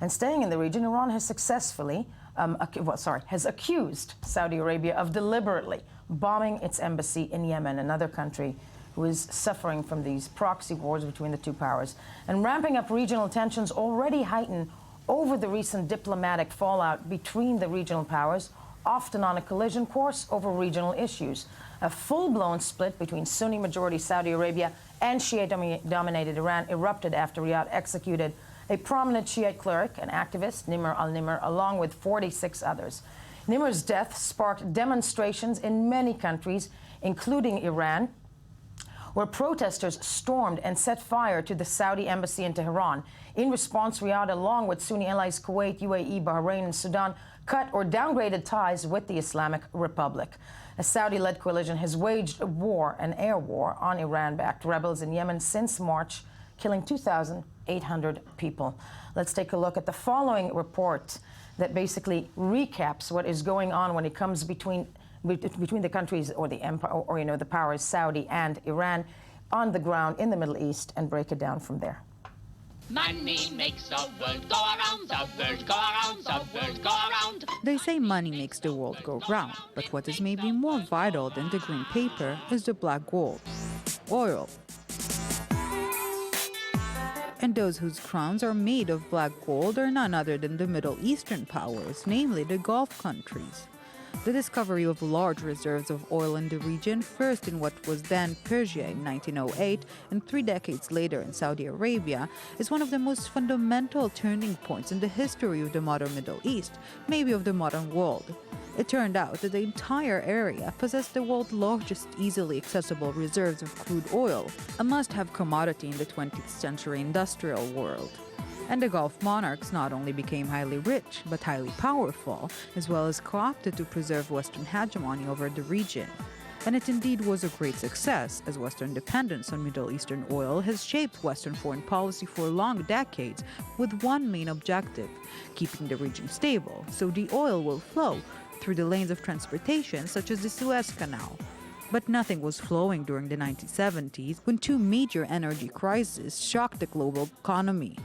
And staying in the region, Iran has successfully, has accused Saudi Arabia of deliberately bombing its embassy in Yemen, another country who is suffering from these proxy wars between the two powers, and ramping up regional tensions already heightened over the recent diplomatic fallout between the regional powers, often on a collision course over regional issues. A full-blown split between Sunni-majority Saudi Arabia and Shia-dominated Iran erupted after Riyadh executed a prominent Shiite cleric and activist, Nimr al-Nimr, along with 46 others. Nimr's death sparked demonstrations in many countries, including Iran, where protesters stormed and set fire to the Saudi embassy in Tehran. In response, Riyadh, along with Sunni allies Kuwait, UAE, Bahrain, and Sudan, cut or downgraded ties with the Islamic Republic. A Saudi-led coalition has waged a war, an air war, on Iran-backed rebels in Yemen since March, killing 2,800 people. Let's take a look at the following report that basically recaps what is going on when it comes between the countries or the empire, or the powers, Saudi and Iran, on the ground in the Middle East, and break it down from there. Money makes the world go around, the world go around, the world go around. They say money makes the world go round, but what is maybe more vital than the green paper is the black gold, oil. And those whose crowns are made of black gold are none other than the Middle Eastern powers, namely the Gulf countries. The discovery of large reserves of oil in the region, first in what was then Persia in 1908 and 3 decades later in Saudi Arabia, is one of the most fundamental turning points in the history of the modern Middle East, maybe of the modern world. It turned out that the entire area possessed the world's largest easily accessible reserves of crude oil, a must-have commodity in the 20th century industrial world. And the Gulf monarchs not only became highly rich, but highly powerful, as well as co-opted to preserve Western hegemony over the region. And it indeed was a great success, as Western dependence on Middle Eastern oil has shaped Western foreign policy for long decades, with one main objective: keeping the region stable, so the oil will flow through the lanes of transportation, such as the Suez Canal. But nothing was flowing during the 1970s, when 2 major energy crises shocked the global economy.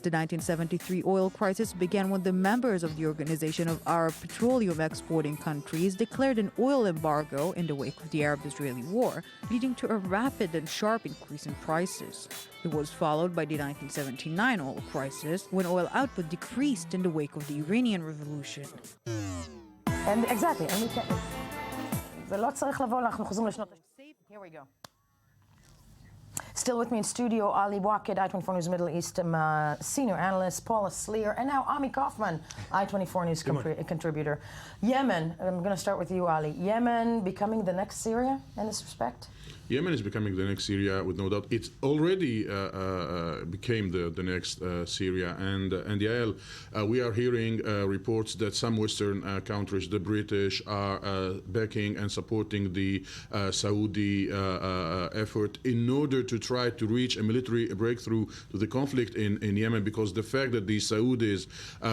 The 1973 oil crisis began when the members of the Organization of Arab Petroleum Exporting Countries declared an oil embargo in the wake of the Arab-Israeli War, leading to a rapid and sharp increase in prices. It was followed by the 1979 oil crisis, when oil output decreased in the wake of the Iranian Revolution. And exactly, and we can... Here we go. Still with me in studio, Ali Waqid, I-24 News Middle East senior analyst, Paula Sleer, and now Ami Kaufman, I-24 News contributor. Yemen, I'm going to start with you, Ali. Yemen becoming the next Syria in this respect? Yemen is becoming the next Syria, with no doubt. It already became the next Syria. And Yael, we are hearing reports that some Western countries, the British, are backing and supporting the Saudi effort in order to try to reach a military breakthrough to the conflict in Yemen, because the fact that the Saudis,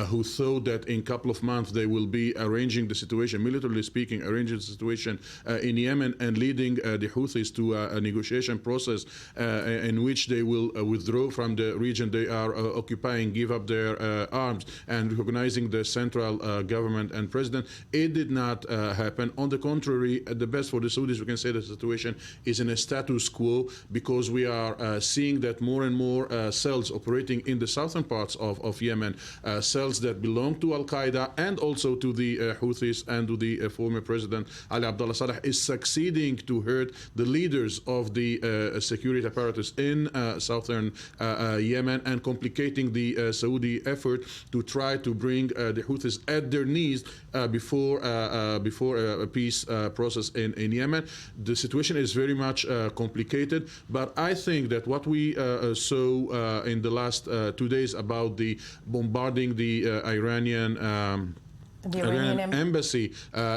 who thought that in a couple of months they will be arranging the situation, militarily speaking, arranging the situation in Yemen and leading the Houthis to a negotiation process in which they will withdraw from the region they are occupying, give up their arms, and recognizing the central government and president. It did not happen. On the contrary, at the best for the Saudis, we can say the situation is in a status quo, because we are seeing that more and more cells operating in the southern parts of Yemen, cells that belong to Al-Qaeda and also to the Houthis and to the former president Ali Abdullah Saleh, is succeeding to hurt the leaders of the security apparatus in southern Yemen, and complicating the Saudi effort to try to bring the Houthis at their knees before a peace process in Yemen. The situation is very much complicated, but I think that what we saw in the last 2 days about the bombarding the Iranian The Iranian embassy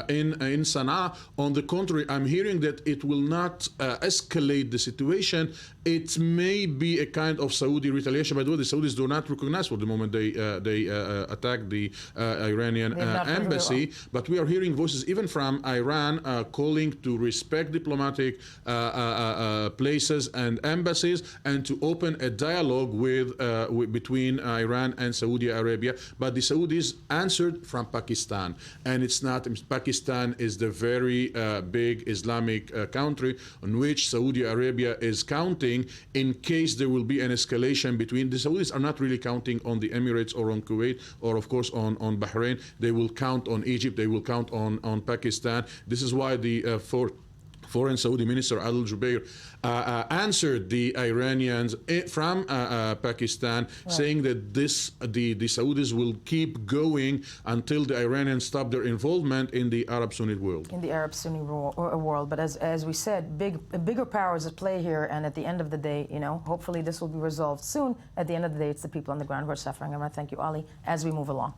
in Sanaa. On the contrary, I'm hearing that it will not escalate the situation. It may be a kind of Saudi retaliation. By the way, the Saudis do not recognize for the moment they attacked the Iranian embassy. But we are hearing voices even from Iran calling to respect diplomatic places and embassies and to open a dialogue between Iran and Saudi Arabia. But the Saudis answered from Pakistan, and it's not. Pakistan is the very big Islamic country on which Saudi Arabia is counting in case there will be an escalation between. The Saudis are not really counting on the Emirates or on Kuwait or of course on Bahrain. They will count on Egypt, they will count on Pakistan. This is why the Foreign Saudi Minister Adel Jubeir answered the Iranians from Pakistan, saying that the Saudis will keep going until the Iranians stop their involvement in the Arab Sunni world. In the Arab Sunni world, but as we said, bigger powers at play here, and at the end of the day, hopefully this will be resolved soon. At the end of the day, it's the people on the ground who are suffering. I want to thank you, Ali, as we move along.